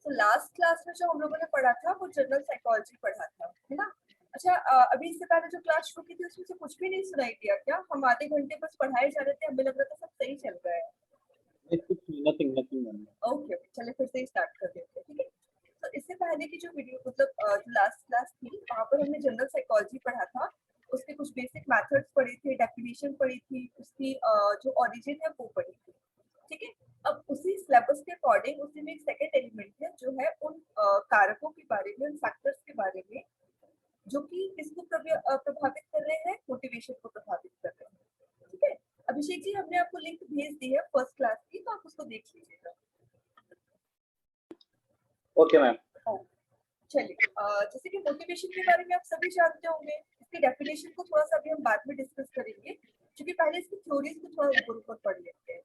तो last class में जो हम लोगों ने पढ़ा था वो जनरल साइकोलॉजी पढ़ा था, है ना। अच्छा, अभी इससे पहले जो क्लास शुरू की थी उसमें से कुछ भी नहीं सुनाई दिया क्या? हम आधे घंटे बस पढ़ाए जा रहे थे, हमें लग रहा था सब सही चल रहा है। Nothing nothing. ओके, चलिए फिर से स्टार्ट कर देते हैं, ठीक है। तो इससे पहले की जो वीडियो मतलब जो लास्ट क्लास थी वहाँ पर हमने जनरल साइकोलॉजी पढ़ा था। उसके कुछ बेसिक मेथड्स पढ़े थे, डेफिनेशन पढ़ी थी, उसकी जो ओरिजिन है वो पढ़ी थी, ठीक है। अब उसी सिलेबस के अकॉर्डिंग उसी में एक सेकंड एलिमेंट है जो है उन कारकों के बारे में, उन फैक्टर्स के बारे में जो कि किसको प्रभावित कर रहे हैं, मोटिवेशन को प्रभावित कर रहे हैं, ठीक है। अभिषेक जी, हमने आपको लिंक भेज दी है फर्स्ट क्लास की, तो आप उसको देख लीजिएगा। Okay ma'am. चलिए, जैसे कि मोटिवेशन के बारे में आप सभी जानते होंगे। इसकी डेफिनेशन को थोड़ा सा अभी हम बाद में डिस्कस करेंगे, क्योंकि पहले इसकी थ्योरीज को थोड़ा ऊपर ऊपर पढ़ लेते हैं,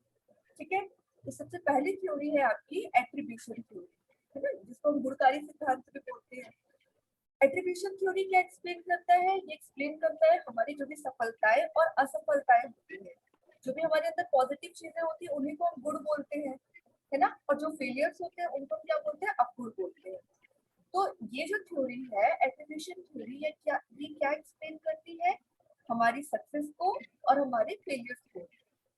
ठीक है। तो सबसे पहली थ्योरी है आपकी एट्रीब्यूशन थ्योरी, है ना, जिसको हम गुणकारी सिद्धांत भी बोलते हैं। एट्रीब्यूशन थ्योरी क्या एक्सप्लेन करता है? ये एक्सप्लेन करता है हमारी जो भी सफलताएं और असफलताएं होती है, जो भी हमारे अंदर पॉजिटिव चीजें होती है उन्हीं को हम गुण बोलते हैं, है ना, और जो फेलियर्स होते हैं उनको हम क्या बोलते हैं? अवगुण बोलते हैं। तो ये जो थ्योरी है एट्रीब्यूशन थ्योरी, ये क्या एक्सप्लेन करती है? हमारी सक्सेस को और हमारे फेलियर्स को,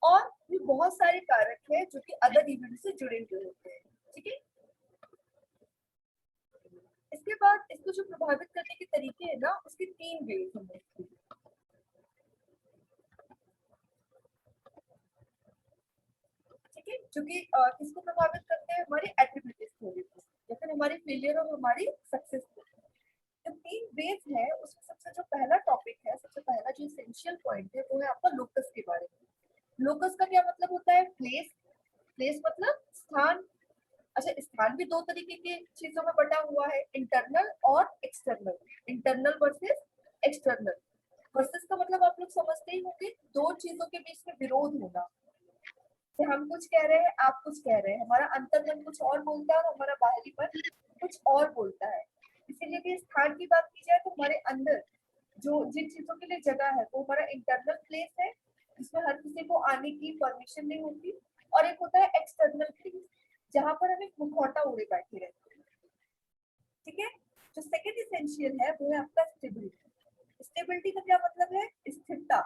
और भी बहुत सारे कारक है जो कि अदर इवेंट से जुड़े हुए होते हैं, ठीक है। इसके बाद इसको जो प्रभावित करने के तरीके है ना, उसके तीन वेज हैं, ठीक है, जो कि किसको प्रभावित करते हैं? हमारी एट्रीब्यूटिव थ्योरी को, या फिर हमारी फेलियर और हमारी सक्सेस को। जो तीन वेज है उसमें सबसे जो पहला टॉपिक है, सबसे पहला जो एसेंशियल पॉइंट है वो है आपका लोकस के बारे में। लोकस का क्या मतलब होता है? प्लेस। प्लेस मतलब स्थान। अच्छा, स्थान भी दो तरीके के चीजों में बटा हुआ है, इंटरनल और external. Internal versus external. Versus का मतलब आप लोग समझते ही होंगे, दो चीजों के बीच में विरोध होना, कि हम कुछ कह रहे हैं, आप कुछ कह रहे हैं, हमारा अंतर्मन कुछ और बोलता है और हमारा बाहरी मन कुछ और बोलता है। इसीलिए भी स्थान की बात की जाए तो हमारे अंदर जो जिन चीजों के लिए जगह है वो हमारा इंटरनल प्लेस है, जिसमें हर किसी को आने की परमिशन नहीं होती, और एक होता है एक्सटर्नल प्लेस, जहां पर हम एक मुखौटा ओढ़े बैठे रहते हैं, ठीक है। जो सेकंड एसेंशियल है वो है आपका स्टेबिलिटी। स्टेबिलिटी का क्या मतलब है? स्थिरता।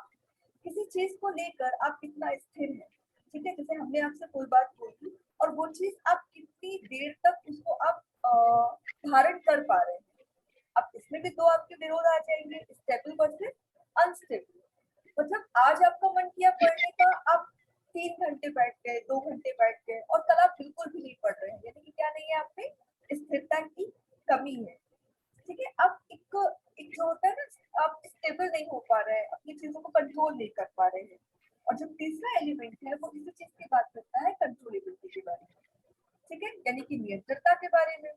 किसी चीज को लेकर आप कितना स्थिर है, ठीक है। जैसे हमने आपसे कोई बात बोली और वो चीज आप कितनी देर तक उसको आप धारण कर पा रहे हैं। अब इसमें भी दो आपके विरोध आ जाएंगे, स्टेबल वर्सेस अनस्टेबल। मतलब आज आपका मन किया पढ़ने का, आप 3 घंटे बैठ गए, 2 घंटे बैठ गए, और कल आप बिल्कुल भी नहीं पढ़ रहे हैं, यानी कि क्या नहीं है आप में? स्थिरता की कमी है, ठीक है। अब एक जो होता है ना, आप स्टेबल नहीं हो पा रहे हैं, अपनी चीजों को कंट्रोल नहीं कर पा रहे हैं। और जो तीसरा एलिमेंट है वो इसी चीज की बात करता है, कंट्रोलेबिलिटी के बारे में, ठीक है, यानी कि नियंत्रणता के बारे में।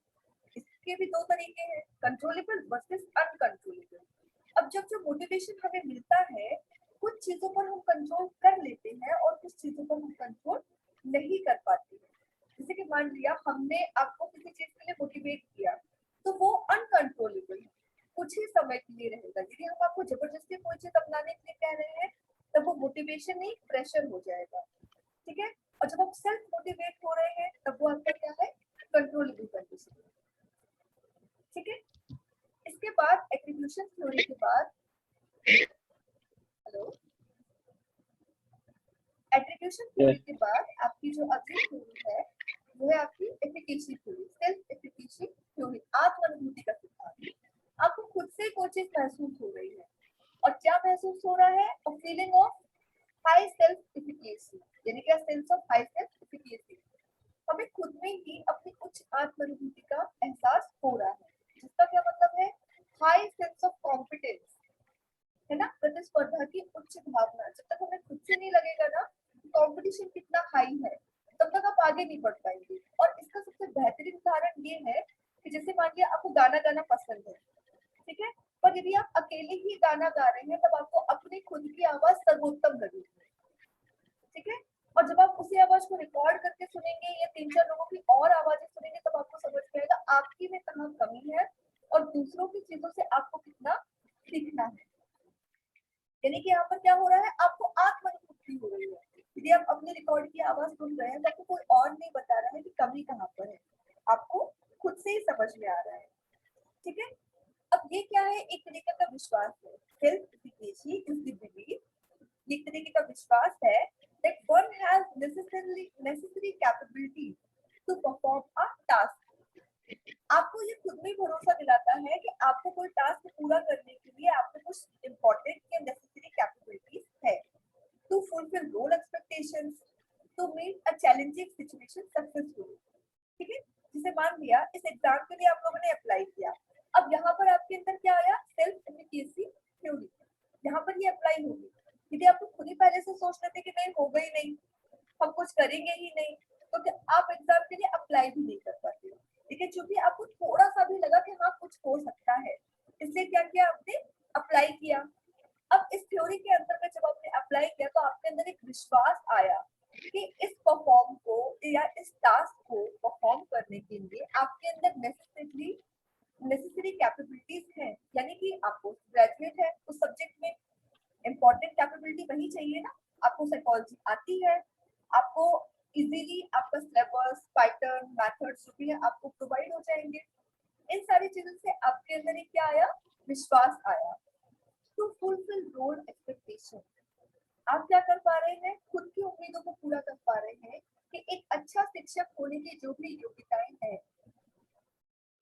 इसके भी दो तरीके हैं, कंट्रोलेबल वर्सेस अनकंट्रोलेबल। अब जब जो मोटिवेशन हमें मिलता है, कुछ चीजों पर हम कंट्रोल कर लेते हैं और कुछ चीजों पर हम कंट्रोल नहीं कर पाते हैं। जैसे कि मान लिया हमने आपको किसी चीज के लिए मोटिवेट किया, तो वो अनकंट्रोलेबल है, कुछ ही समय के लिए रहेगा। यदि हम आपको जबरदस्ती कोई चीज अपनाने के लिए कह रहे हैं, तब वो मोटिवेशन नहीं, प्रेशर हो जाएगा, ठीक है। और जब आप सेल्फ मोटिवेट हो रहे हैं तब वो आपका क्या है? कंट्रोलेबल कंडीशन, ठीक है। इसके बाद एट्रीब्यूशन थ्योरी के बाद, हेलो, एट्रीब्यूशन थ्योरी के बाद आपकी जो अगली थ्योरी है वो है आपकी efficacy theory, self efficacy theory, आत्मानुभूति का सिद्धांत। आपको खुद से कोई चीज महसूस हो रही है, और क्या महसूस हो रहा है? A feeling of high self efficacy, यानी क्या? Sense of high self efficacy. हमें खुद में ही अपनी उच्च आत्मानुभूति का एहसास हो रहा है, जिसका क्या मतलब है? हाई सेंस ऑफ कॉम्पिटेंस, है ना, प्रतिस्पर्धा की उच्च भावना। जब तक हमें खुद से नहीं लगेगा ना कंपटीशन कितना हाई है, तब तक आप आगे नहीं बढ़ पाएंगे। और इसका सबसे बेहतरीन उदाहरण ये है कि जैसे मान लिया आपको गाना गाना पसंद है, ठीक है, पर यदि आप अकेले ही गाना गा रहे हैं तब आपको अपनी खुद की आवाज सर्वोत्तम लगेगी, ठीक है। और जब आप उसी आवाज को रिकॉर्ड करके सुनेंगे या 3-4 लोगों की और आवाजें सुनेंगे, तब आपको समझ में आएगा आपकी में कहाँ कमी है और दूसरों की चीजों से आपको कितना सीखना है। यानी कि यहाँ पर क्या हो रहा है? आपको आत्मानुभूति हो रही है। यदि आप अपने रिकॉर्ड की आवाज सुन रहे हैं तो आपको कोई और नहीं बता रहा है कि कमी कहाँ पर है, आपको से ही समझ में आ रहा है, ठीक है। अब ये क्या है, एक तरीके का विश्वास है, self efficacy is the belief, ये एक तरीके का विश्वास है that one has necessary capability to perform a task. आपको ये खुद में भरोसा दिलाता है कि आपको कोई टास्क पूरा करने के लिए आपको कुछ इम्पोर्टेंट या नेसेसरी कैपेबिलिटीज है to fulfill role expectations, to meet a challenging situation successfully, ठीक है। जिसे मान लिया इस एग्जाम के लिए आप लोगों ने अप्लाई किया, अब यहाँ पर आपके अंदर क्या आया, सेल्फ एफिकेसी थ्योरी, यहाँ पर ये अप्लाई होगी। यदि आप खुद ही पहले से सोच लेते कि नहीं होगा ही नहीं, हम कुछ करेंगे ही नहीं, तो क्या आप एग्जाम के लिए अप्लाई भी नहीं कर पाते हो, ठीक है। क्योंकि आपको थोड़ा सा भी लगा कि हाँ कुछ हो सकता है, इसलिए क्या किया आपने, अप्लाई किया। अब इस थ्योरी के अंतर्गत जब आपने अप्लाई किया तो आपके अंदर एक विश्वास आया कि इस परफॉर्म को या इस टास्क को परफॉर्म करने के लिए आपके अंदर नेसेसरी कैपेबिलिटीज हैं, यानी कि आपको ग्रेजुएट है उस सब्जेक्ट में, इंपॉर्टेंट कैपेबिलिटी वही चाहिए ना, आपको साइकोलॉजी आती है, आपको इजीली आपका सिलेबस पैटर्न मेथड्स जो भी है आपको प्रोवाइड हो जाएंगे। इन सारी चीजों से आपके अंदर एक क्या आया, विश्वास आया। टू फुलफिल रोल एक्सपेक्टेशन, आप क्या कर पा रहे हैं, खुद की उम्मीदों को पूरा कर पा रहे हैं कि एक अच्छा शिक्षक होने की जो भी योग्यताएं हैं,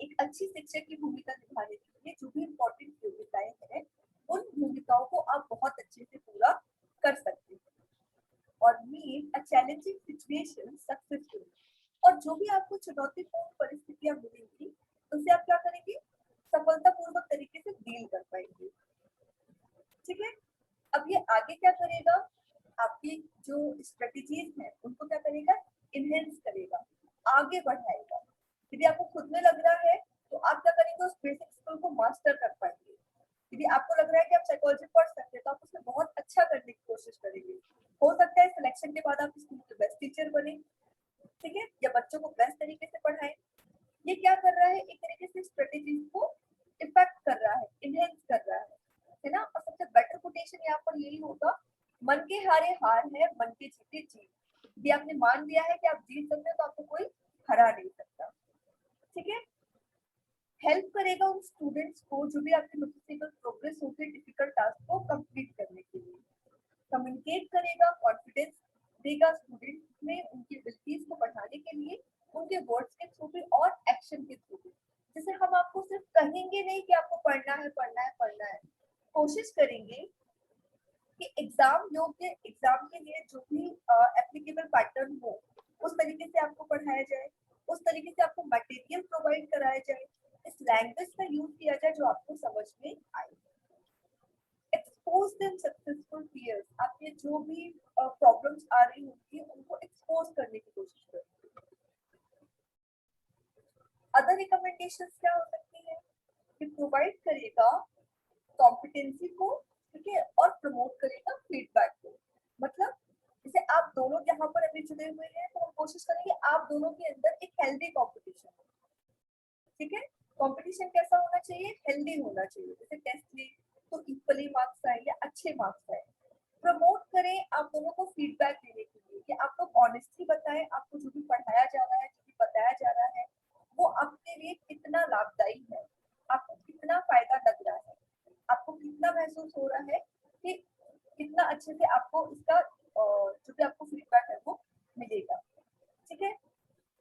एक अच्छी शिक्षक की भूमिका निभाने के लिए जो भी इम्पोर्टेंट योग्यताएं हैं, उन भूमिकाओं को आप बहुत अच्छे से पूरा कर सकते हैं और meet a challenging situation successfully, और जो भी आपको चुनौतीपूर्ण परिस्थितियां मिलेंगी उससे आप क्या करेंगे, सफलतापूर्वक तरीके से डील कर पाएंगे, ठीक है। अब ये आगे क्या करेगा, आपकी जो स्ट्रेटेजीज हैं उनको क्या करेगा, इनहेंस करेगा, आगे बढ़ाएगा। यदि आपको खुद में लग रहा है तो आप क्या करेंगे, उस बेसिक स्किल को मास्टर कर पाएंगे। यदि आपको लग रहा है कि आप साइकोलॉजी पढ़ सकते हैं तो आप उसमें बहुत अच्छा करने की कोशिश करेंगे, हो सकता है सिलेक्शन के बाद आप स्कूल के बेस्ट टीचर बने, ठीक है, या बच्चों को बेस्ट तरीके से पढ़ाएं। ये क्या कर रहा है, एक तरीके से स्ट्रेटेजीज को इफेक्ट कर रहा है, इनहेंस कर रहा है ना। और सबसे बेटर कोटेशन यहाँ पर यही होगा, मन के हारे हार है, मन के जीते जीत। यदि आपने मान लिया है कि आप जीत सकते हो तो आपको कोई हरा नहीं सकता, ठीक है। हेल्प करेगा उन स्टूडेंट्स को जो भी आपके नोटिसेबल प्रोग्रेस होती है डिफिकल्ट टास्क को कंप्लीट करने के लिए, कम्युनिकेट करेगा, कॉन्फिडेंस देगा स्टूडेंट में उनकी एबिलिटीज को बढ़ाने के लिए, उनके वर्ड्स के थ्रू भी और एक्शन के थ्रू भी। जैसे हम आपको सिर्फ कहेंगे नहीं कि आपको पढ़ना है पढ़ना है पढ़ना है, कोशिश करेंगे कि एग्जाम योग्य एग्जाम के लिए जो भी एप्लीकेबल पैटर्न हो उस तरीके से आपको पढ़ाया जाए, उस तरीके से आपको मटेरियल प्रोवाइड कराया जाए, इस लैंग्वेज का यूज किया जाए जो आपको समझ में आए। एक्सपोज देम सक्सेसफुल फियर्स, आपके जो भी प्रॉब्लम्स आ रही होंगी उनको एक्सपोज करने की कोशिश करें। अदर रिकमेंडेशंस क्या हो सकती है, कि प्रोवाइड करेगा कॉम्पिटेंसी को, ठीक है, और प्रमोट करेगा फीडबैक को। मतलब जैसे आप दोनों यहाँ पर अभी जुड़े हुए हैं तो हम कोशिश करेंगे आप दोनों के अंदर एक हेल्दी कंपटीशन हो, ठीक है। कंपटीशन कैसा होना चाहिए, हेल्दी होना चाहिए। जैसे टेस्ट में तो इक्वली मार्क्स आए या अच्छे मार्क्स आए। प्रमोट करें आप दोनों को फीडबैक देने के लिए कि आप लोग ऑनेस्टली बताएं आपको जो भी पढ़ाया जा रहा है, जो भी बताया जा रहा है वो आपके लिए कितना लाभदायी है, आपको कितना फायदा लग रहा है, आपको कितना महसूस हो रहा है कि कितना अच्छे से आपको इसका जो भी आपको फीडबैक है वो मिलेगा, ठीक है।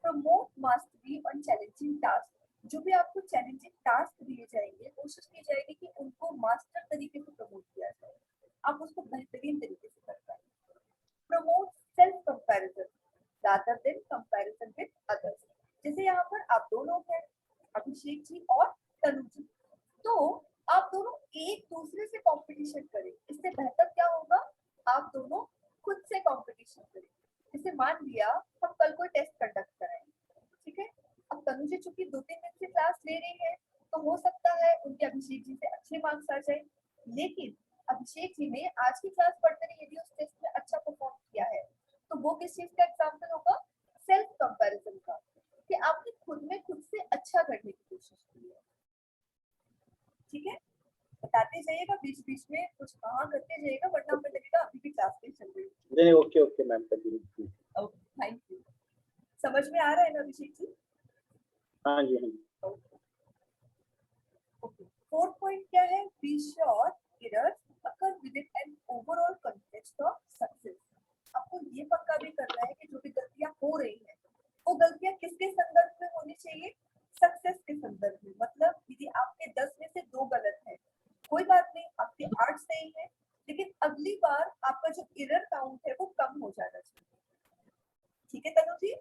Promote mastery on challenging task, जो भी आपको चैलेंजिंग टास्क दिए जाएंगे कोशिश की जाएगी कि उनको मास्टर तरीके से प्रमोट किया जाए, आप उसको बेहतरीन तरीके से कर पाए। Promote self comparison rather than comparison with others, जैसे यहाँ पर आप दो लोग हैं, अभिषेक जी और तनु जी, तो आप दोनों एक दूसरे से कंपटीशन करें, इससे बेहतर क्या होगा, आप दोनों खुद से कंपटीशन करें। जैसे मान लिया हम कल कोई टेस्ट कंडक्ट कराएंगे, ठीक है, अब तनु जी चूंकि 2-3 दिन से क्लास ले रही है तो हो सकता है उनके अभिषेक जी से अच्छे मार्क्स आ जाए, लेकिन अभिषेक जी ने आज की क्लास पढ़ते हुए यदि उस टेस्ट में अच्छा परफॉर्म किया है तो वो किस चीज का एग्जाम्पल होगा, सेल्फ कंपैरिजन का, कि आपने खुद में खुद से अच्छा करने की कोशिश की है, ठीक है। बताते जाइएगा बीच बीच में कुछ कहाँ करते जाइएगा वरना हमें लगेगा अभी भी क्लास में चल रही है। नहीं, okay okay ma'am, continue. Okay, thank you. समझ में आ रहा है ना अभिषेक जी? हाँ जी हाँ जी। फोर्थ पॉइंट क्या है? Be sure errors occur with in an overall context of success. आपको ये पक्का भी करना है कि जो भी गलतियां हो रही हैं वो गलतियां किसके संदर्भ में होनी चाहिए? सक्सेस के संदर्भ में। मतलब यदि आपके 10 में से 2 गलत है, कोई बात नहीं, आपके 8 सही है, लेकिन अगली बार आपका जो एरर काउंट है वो कम हो जाना चाहिए। ठीक है तनु जी?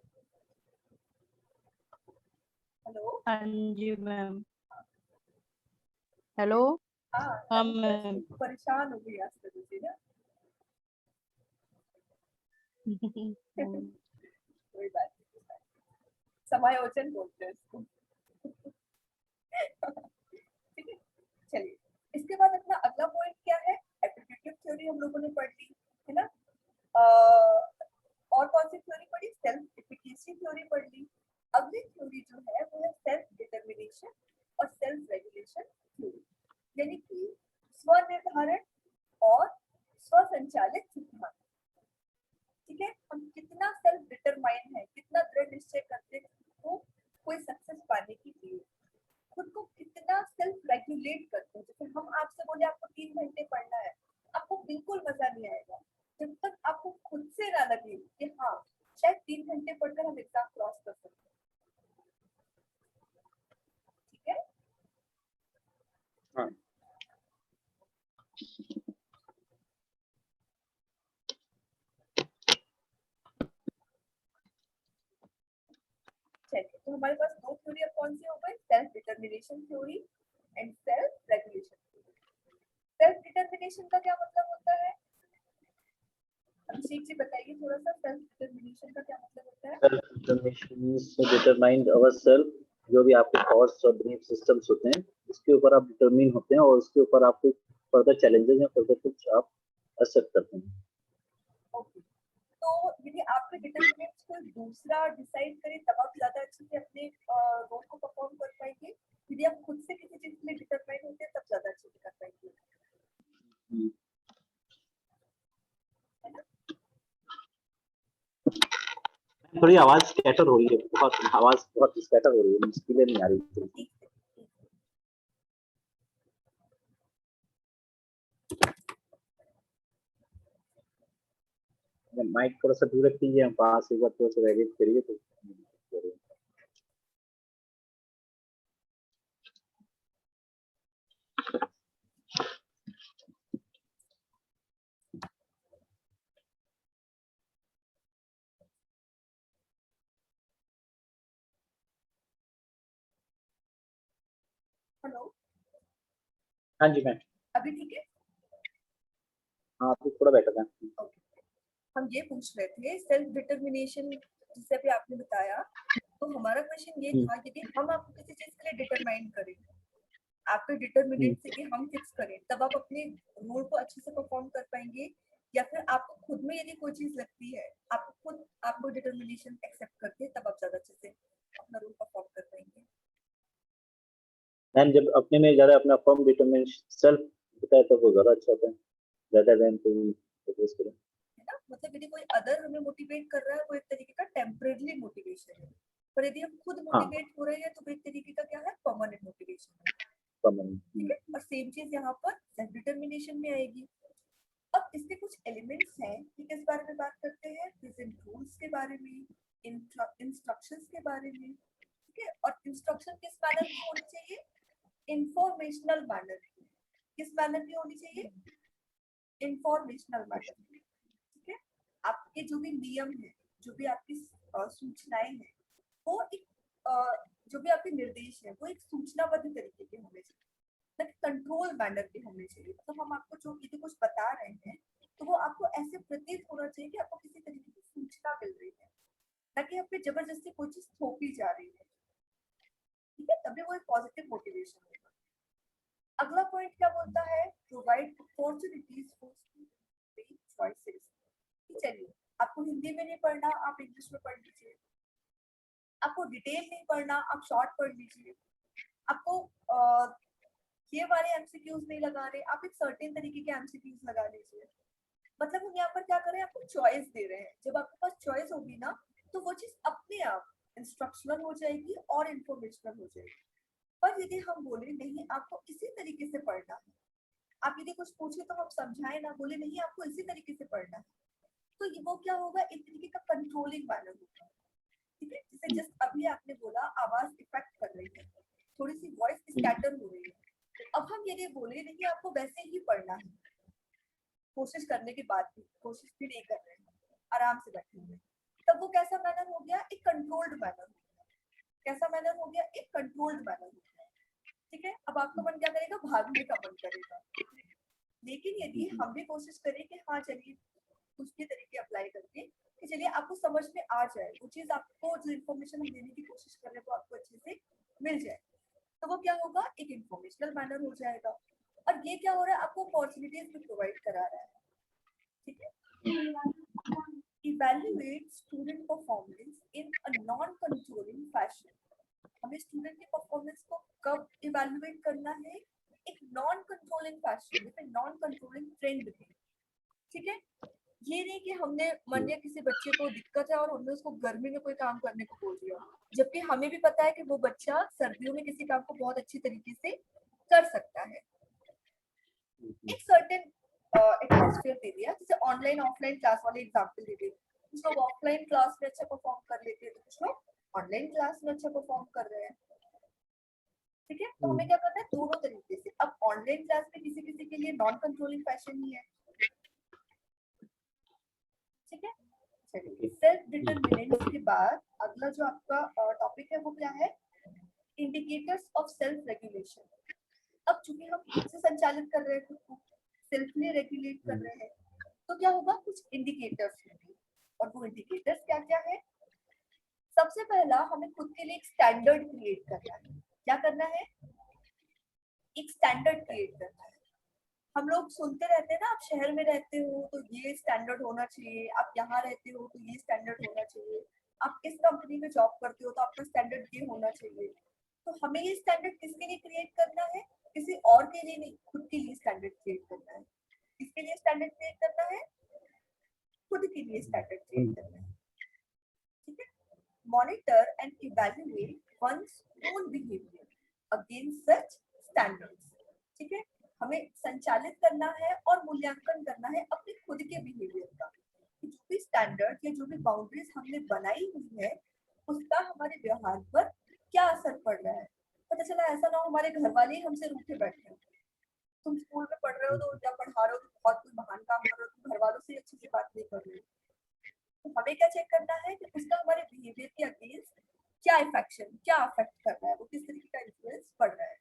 हेलो। हाँ जी मैम। हेलो। हाँ हाँ तनु मैम। परेशान हो गई आज तनु जी ना। कोई बात नहीं, समायोजन बोलते हैं इसको। ठीक है, चलिए इसके बाद अपना अगला पॉइंट क्या है? एप्लीकेटिव थ्योरी हम लोगों ने पढ़ ली है ना। और कौन सी थ्योरी पढ़ी? सेल्फ एफिकेसी थ्योरी पढ़ ली। अगली थ्योरी जो है वो है सेल्फ डिटरमिनेशन और सेल्फ रेगुलेशन थ्योरी, यानी कि स्वनिर्धारण और स्वसंचालित सिद्धांत। ठीक है, हम कितना सेल्फ डिटरमाइन है, कितना दृढ़ निश्चय करते हैं तो कोई सक्सेस पाने के लिए, खुद को कितना सेल्फ रेगुलेट करते हैं। जैसे हम आपसे बोले आपको 3 घंटे पढ़ना है, आपको बिल्कुल मजा नहीं आएगा जब तक आपको खुद से ना लगे कि हाँ शायद 3 घंटे पढ़कर हम एग्जाम क्रॉस कर सकते हैं। ठीक है। हाँ। चलिए, तो हमारे पास 2 थ्योरी अब कौन सी हो गई? Self determination theory and self regulation theory. Self determination का क्या मतलब होता है? अभिषेक जी बताइए थोड़ा सा, सेल्फ डिटरमिनेशन का क्या मतलब होता है? Self determination means to determine ourselves. जो भी आपके थॉट्स और बिलीफ सिस्टम्स होते हैं उसके ऊपर आप डिटरमिन होते हैं और उसके ऊपर आपको फर्दर चैलेंजेस या फर्दर कुछ आप एक्सेप्ट करते हैं। ओके, तो यदि आपके डिटरमिनेंट्स कोई दूसरा डिसाइड करे तब आप ज्यादा अच्छे से अपने रोल को परफॉर्म कर पाएंगे। यदि आप खुद से किसी चीज के लिए डिटरमाइन होते हैं तब ज्यादा अच्छे से कर पाएंगे, है ना? थोड़ी आवाज स्कैटर हो रही है, बहुत आवाज बहुत स्कैटर हो रही है, मुश्किलें नहीं आ रही थी। ठीक है, ठीक माइक थोड़ा सा दूर रखिए, हम पास एक बार थोड़ा सा एडिट करिए तो। हेलो, हाँ जी मैम। अभी ठीक है? हाँ अभी थोड़ा बेटर है। ओके, हम ये पूछ रहे थे सेल्फ डिटरमिनेशन जिसे अभी आपने बताया, तो हमारा क्वेश्चन ये था यदि हम आपको किसी चीज के लिए डिटरमाइन करें, आपके डिटरमिनेंट से कि हम फिक्स करें, तब आप अपने रोल को अच्छे से परफॉर्म कर पाएंगे, या फिर आपको खुद में यदि कोई चीज लगती है, आपको खुद आपको डिटरमिनेशन एक्सेप्ट करके तब आप ज्यादा अच्छे से अपना रोल परफॉर्म कर पाएंगे। मैम जब अपने में ज्यादा अपना फर्म डिटरमिनेशन सेल्फ होता है तो वो ज्यादा अच्छा होता है, ज्यादा देन कोई फोकस करें। है ना? मतलब यदि कोई अदर हमें मोटिवेट कर रहा है वो एक तरीके का टेम्परेरी मोटिवेशन है, पर यदि हम खुद हाँ मोटिवेट हो रहे हैं तो वो एक तरीके का क्या है? परमानेंट मोटिवेशन है। कॉमन। ठीक है, और सेम चीज यहाँ पर सेल्फ डिटरमिनेशन में आएगी। अब इसके कुछ एलिमेंट्स हैं, ठीक है, इस बारे में बात करते हैं। प्रेजेंट रूल्स के बारे में, इंस्ट्रक्शंस के बारे में। ठीक है, और इंस्ट्रक्शन किस मैनर की होनी चाहिए? इंफॉर्मेशनल मैनर की। किस मैनर की होनी चाहिए? इंफॉर्मेशनल मैनर की। ठीक है, आपके जो भी नियम है, जो भी आपकी सूचनाएं हैं, वो एक जो भी आपके निर्देश है वो एक सूचनाबद्ध तरीके के होने चाहिए, कंट्रोल मैनर के होने चाहिए। मतलब हम आपको जो यदि कुछ बता रहे हैं तो वो आपको ऐसे प्रतीत होना चाहिए कि आपको किसी तरीके की सूचना मिल रही है, ताकि आप पे जबरदस्ती कोई चीज थोपी जा रही है। ठीक है, तभी वो एक पॉजिटिव मोटिवेशन होगा। अगला पॉइंट क्या बोलता है? Provide opportunities for choices. चलिए, आपको हिंदी में नहीं पढ़ना, आप इंग्लिश में पढ़ लीजिए। आपको डिटेल नहीं पढ़ना, आप शॉर्ट पढ़ लीजिए। आपको ये वाले एमसीक्यूज नहीं लगा रहे, आप एक सर्टेन तरीके के एमसीक्यूज लगा लीजिए। मतलब हम यहाँ पर क्या कर रहे हैं? आपको चॉइस दे रहे हैं। जब आपके पास चॉइस होगी ना तो वो चीज अपने आप इंस्ट्रक्शनल हो जाएगी और इंफॉर्मेशनल हो जाएगी। पर यदि हम बोले नहीं आपको इसी तरीके से पढ़ना है, आप यदि कुछ पूछे तो हम समझाएं ना, बोले नहीं आपको इसी तरीके से पढ़ना है, तो वो क्या होगा, एक तरीके का कंट्रोलिंग मैनर होगा। ठीक है, जैसे जस्ट अभी आपने बोला आवाज इफेक्ट कर रही है, थोड़ी सी वॉइस स्कैटर हो रही है, अब हम यदि बोले नहीं आपको वैसे ही पढ़ना है, कोशिश करने के बाद भी कोशिश भी नहीं कर रहे हैं, आराम से बैठे हुए, तब वो कैसा मैनर हो गया, एक कंट्रोल्ड मैनर हो गया। कैसा मैनर हो गया, एक कंट्रोल्ड मैनर हो गया। ठीक है, अब आपका मन क्या करेगा, भागने का मन करेगा। लेकिन यदि हम भी कोशिश करें कि हाँ चलिए कुछ भी तरीके अप्लाई करके कि चलिए आपको समझ में आ जाए वो चीज, आपको जो इन्फॉर्मेशन हम देने की कोशिश कर रहे हैं वो आपको अच्छे से मिल जाए, तो वो क्या होगा, एक इंफॉर्मेशनल मैनर हो जाएगा। और ये क्या हो रहा है, आपको अपॉर्चुनिटीज भी प्रोवाइड करा रहा है। ठीक है, evaluate student performance in a non controlling fashion. हमें स्टूडेंट के परफॉर्मेंस को कब इवैल्यूएट करना है, एक नॉन कंट्रोलिंग फैशन में, नॉन कंट्रोलिंग ट्रेंड में। ठीक है, ये नहीं कि हमने मान लिया किसी बच्चे को दिक्कत है और हमने उसको गर्मी में कोई काम करने को बोल दिया, जबकि हमें भी पता है कि वो बच्चा सर्दियों में किसी काम को बहुत अच्छी तरीके से कर सकता है। एक सर्टेन एटमॉस्फेयर दे दिया, जैसे ऑनलाइन ऑफलाइन क्लास वाले एग्जांपल दे दिए, कुछ लोग ऑफलाइन क्लास में अच्छा परफॉर्म कर लेते हैं तो कुछ लोग ऑनलाइन क्लास में अच्छा परफॉर्म कर रहे हैं। ठीक है, तो हमें क्या करना है, दोनों तरीके से। अब ऑनलाइन क्लास में किसी किसी के लिए नॉन कंट्रोलिंग फैशन ही है। ठीक है, चलिए सेल्फ डिटरमिनेंट के बाद अगला जो आपका टॉपिक है वो क्या है, इंडिकेटर्स ऑफ सेल्फ रेगुलेशन। अब चूंकि हम खुद से संचालित कर रहे हैं, खुद को सेल्फली रेगुलेट कर रहे हैं, तो क्या होगा, कुछ इंडिकेटर्स होंगे। और वो इंडिकेटर्स क्या क्या है, सबसे पहला हमें खुद के लिए एक स्टैंडर्ड क्रिएट करना है। क्या करना है, एक स्टैंडर्ड क्रिएट करना है। हम लोग सुनते रहते हैं ना, आप शहर में रहते हो तो ये स्टैंडर्ड होना चाहिए, आप यहाँ रहते हो तो ये स्टैंडर्ड होना चाहिए, आप इस कंपनी में जॉब करते हो तो आपका स्टैंडर्ड ये होना चाहिए। तो हमें ये स्टैंडर्ड किसके लिए क्रिएट करना है, किसी और के लिए नहीं, खुद के लिए स्टैंडर्ड क्रिएट करना है। किसके लिए स्टैंडर्ड क्रिएट करना है, खुद के लिए स्टैंडर्ड क्रिएट करना है। ठीक है, monitor and evaluate one's own behaviour against such standards. ठीक है, हमें संचालित करना है और मूल्यांकन करना है अपने खुद के बिहेवियर का, कि जो भी स्टैंडर्ड या जो भी बाउंड्रीज हमने बनाई हुई है उसका हमारे व्यवहार पर क्या असर पड़ रहा है। पता चला ऐसा ना हो हमारे घर वाले ही हमसे रूठे बैठे हो, तुम स्कूल में पढ़ रहे हो तो या पढ़ा रहे हो तो बहुत कोई महान काम कर रहे हो, तुम घर वालों से अच्छे से बात नहीं कर रहे हो, तो हमें क्या चेक करना है कि उसका हमारे बिहेवियर के अगेंस्ट क्या इफेक्शन, क्या अफेक्ट कर रहा है, वो किस तरीके का इन्फ्लुएंस पड़ रहा है।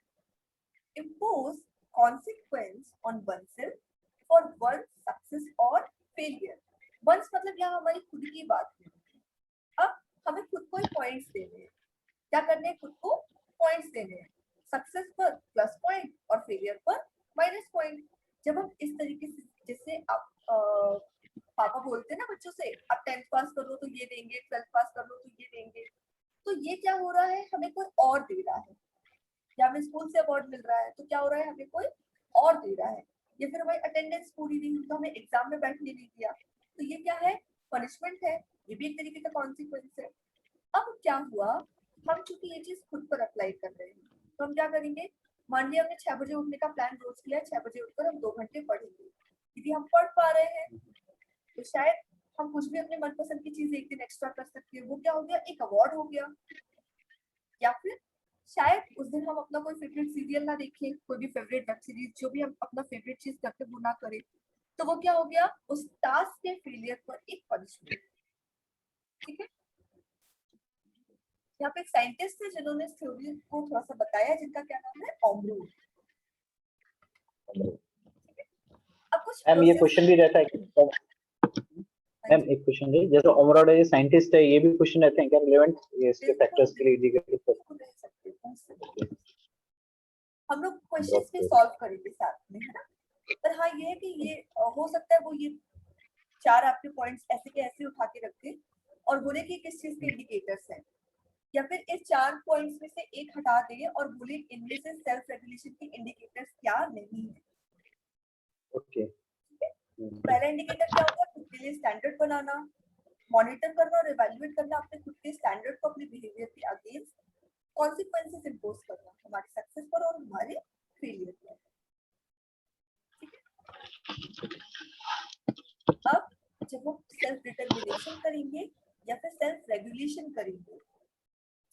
impose consequence on oneself for one's success or failure। once मतलब यहाँ हमारी खुद की बात है। अब हमें खुद को पॉइंट्स देने हैं, क्या करने हैं, खुद को पॉइंट्स देने हैं, सक्सेस पर प्लस पॉइंट और फेलियर पर माइनस पॉइंट। जब हम इस तरीके से, जैसे आप पापा बोलते हैं ना बच्चों से, आप 10th पास कर लो तो ये देंगे, 12th पास कर लो तो ये देंगे, तो ये क्या हो रहा है, हमें कोई और दे रहा है। या हमें स्कूल से अवार्ड मिल रहा है तो क्या हो रहा है, हमें कोई और दे रहा है। या फिर हमारी अटेंडेंस पूरी नहीं हुई तो हमें एग्जाम में बैठने नहीं दिया, तो ये क्या है, पनिशमेंट है, ये भी एक तरीके का कॉन्सिक्वेंस है। अब क्या हुआ, हम चूंकि ये चीज खुद पर अप्लाई कर रहे हैं तो हम क्या करेंगे, मान लिया हमने 6 बजे उठने का प्लान रोज किया, 6 बजे उठकर हम 2 घंटे पढ़ेंगे। यदि हम पढ़ पा रहे हैं तो शायद हम कुछ भी अपने मनपसंद की चीज एक दिन एक्स्ट्रा कर सकते हैं, वो क्या हो गया, एक अवार्ड हो गया। या फिर शायद उस दिन हम अपना कोई फेवरेट सीरियल ना देखें, कोई भी फेवरेट वेब सीरीज, जो भी हम अपना फेवरेट चीज करते वो ना करें, तो वो क्या हो गया, उस टास्क के फेलियर पर एक पनिशमेंट। ठीक है, यहाँ पे एक साइंटिस्ट है जिन्होंने इस थ्योरी को थोड़ा सा बताया, जिनका क्या नाम है, ओमरू। अब कुछ मैम ये क्वेश्चन भी रहता है कि मैम एक क्वेश्चन है, जैसे ओमराडो ये साइंटिस्ट है, ये भी क्वेश्चन रहते हैं क्या रिलेवेंट ये इसके फैक्टर्स के लिए इंडिकेटर रह सकते, हम लोग क्वेश्चंस भी सॉल्व करेंगे साथ में, है ना। पर हाँ ये है कि ये हो सकता है वो ये 4 आपके पॉइंट्स ऐसे के ऐसे उठा के रखे और बोले कि किस चीज के इंडिकेटर्स हैं, या फिर इस 4 पॉइंट्स में से एक हटा दे और बोले इनमें से सेल्फ रेगुलेशन के इंडिकेटर्स क्या नहीं है। ओके, पहला इंडिकेटर क्या होगा, खुद के लिए स्टैंडर्ड बनाना, मॉनिटर करना और इवैल्यूएट करना अपने खुद के स्टैंडर्ड को अपने बिहेवियर के अगेंस्ट। कॉन्सिक्वेंसेस इम्पोज करना हमारी सक्सेस पर और हमारे फेलियर पर। अब जब हम सेल्फ डिटर्मिनेशन करेंगे या फिर सेल्फ रेगुलेशन करेंगे,